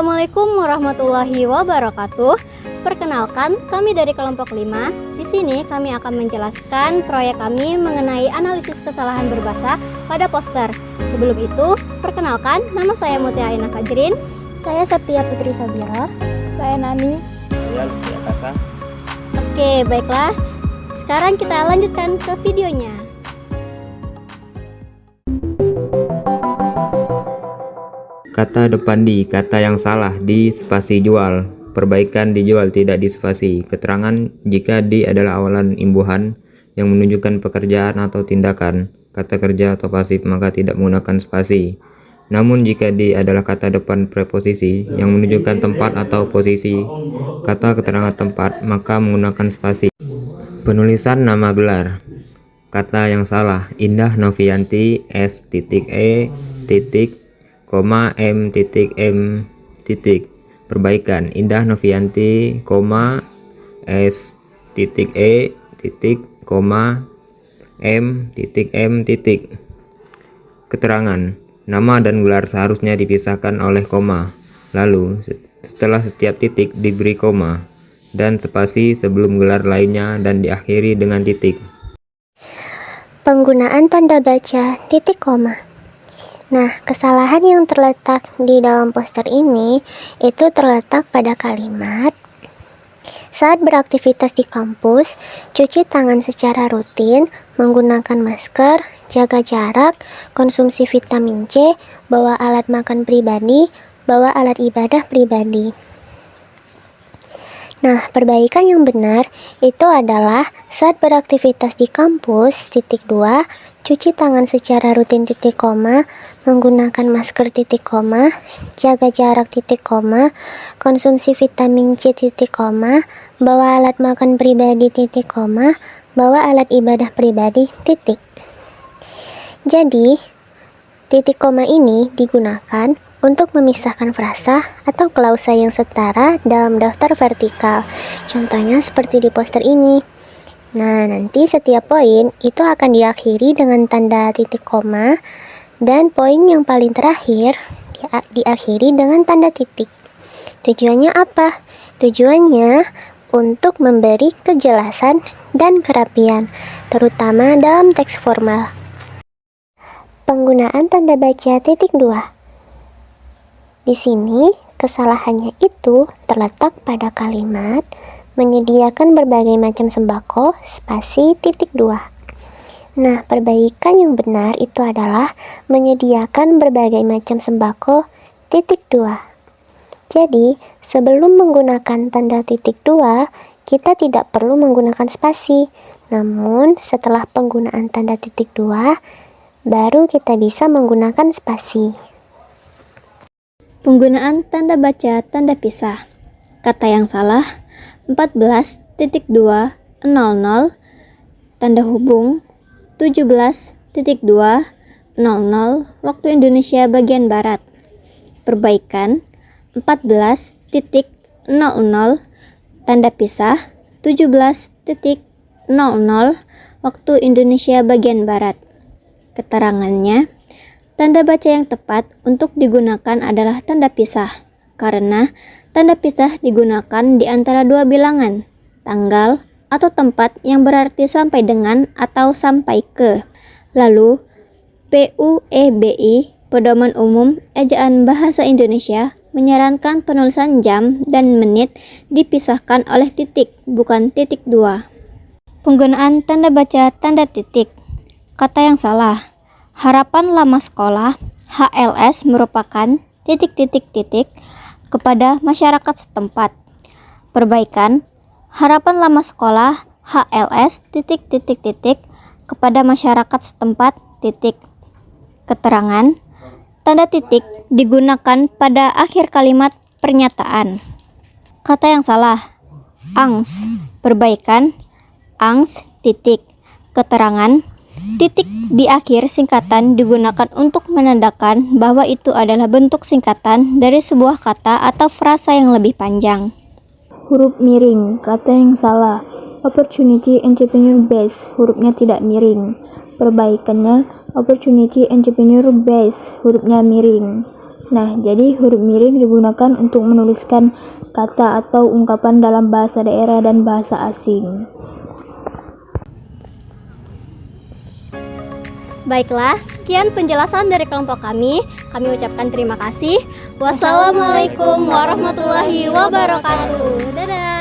Assalamualaikum warahmatullahi wabarakatuh. Perkenalkan, kami dari kelompok 5. Di sini kami akan menjelaskan proyek kami mengenai analisis kesalahan berbahasa pada poster. Sebelum itu, perkenalkan, nama saya Mutia Aina Fajrin. Saya Septia Putri Sabira. Saya Nani. Saya Lucia Kasa. Oke, baiklah. Sekarang kita lanjutkan ke videonya. Kata depan di, kata yang salah di spasi jual. Perbaikan dijual tidak di spasi. Keterangan jika di adalah awalan imbuhan yang menunjukkan pekerjaan atau tindakan. Kata kerja atau pasif maka tidak menggunakan spasi. Namun jika di adalah kata depan preposisi yang menunjukkan tempat atau posisi kata keterangan tempat maka menggunakan spasi. Penulisan nama gelar. Kata yang salah, Indah Novianti S.E. M. Perbaikan, Indah Novianti, S.E. M. Keterangan, nama dan gelar seharusnya dipisahkan oleh koma. Lalu, setelah setiap titik diberi koma dan spasi sebelum gelar lainnya dan diakhiri dengan titik. Penggunaan tanda baca titik koma. Nah, kesalahan yang terletak di dalam poster ini itu terletak pada kalimat saat beraktivitas di kampus, cuci tangan secara rutin, menggunakan masker, jaga jarak, konsumsi vitamin C, bawa alat makan pribadi, bawa alat ibadah pribadi. Nah, perbaikan yang benar itu adalah saat beraktivitas di kampus, titik 2, cuci tangan secara rutin, titik koma, menggunakan masker, titik koma, jaga jarak, titik koma, konsumsi vitamin C, titik koma, bawa alat makan pribadi, titik koma, bawa alat ibadah pribadi, titik. Jadi, titik koma ini digunakan untuk memisahkan frasa atau klausa yang setara dalam daftar vertikal. Contohnya seperti di poster ini. Nah, nanti setiap poin itu akan diakhiri dengan tanda titik koma dan poin yang paling terakhir diakhiri dengan tanda titik. Tujuannya apa? Tujuannya untuk memberi kejelasan dan kerapian, terutama dalam teks formal. Penggunaan tanda baca titik 2. Di sini, kesalahannya itu terletak pada kalimat menyediakan berbagai macam sembako, spasi, titik 2. Nah, perbaikan yang benar itu adalah menyediakan berbagai macam sembako, titik 2. Jadi, sebelum menggunakan tanda titik 2, kita tidak perlu menggunakan spasi. Namun, setelah penggunaan tanda titik 2, baru kita bisa menggunakan spasi. Penggunaan tanda baca tanda pisah. Kata yang salah, 14.200 tanda hubung 17.200 waktu Indonesia bagian Barat. Perbaikan, 14.00 tanda pisah 17.00 waktu Indonesia bagian Barat. Keterangannya, tanda baca yang tepat untuk digunakan adalah tanda pisah, karena tanda pisah digunakan di antara dua bilangan, tanggal atau tempat yang berarti sampai dengan atau sampai ke. Lalu, PUEBI, Pedoman Umum Ejaan Bahasa Indonesia, menyarankan penulisan jam dan menit dipisahkan oleh titik, bukan titik 2. Penggunaan tanda baca tanda titik. Kata yang salah. Harapan lama sekolah HLS merupakan titik-titik-titik kepada masyarakat setempat. Perbaikan, harapan lama sekolah HLS titik-titik-titik kepada masyarakat setempat, titik. Keterangan, tanda titik digunakan pada akhir kalimat pernyataan. Kata yang salah, angs. Perbaikan, angs, titik. Keterangan, titik di akhir singkatan digunakan untuk menandakan bahwa itu adalah bentuk singkatan dari sebuah kata atau frasa yang lebih panjang. Huruf miring, kata yang salah. Opportunity Entrepreneur Base, hurufnya tidak miring. Perbaikannya, Opportunity Entrepreneur Base, hurufnya miring. Nah, jadi huruf miring digunakan untuk menuliskan kata atau ungkapan dalam bahasa daerah dan bahasa asing. Baiklah, sekian penjelasan dari kelompok kami. Kami ucapkan terima kasih. Wassalamualaikum warahmatullahi wabarakatuh. Dadah.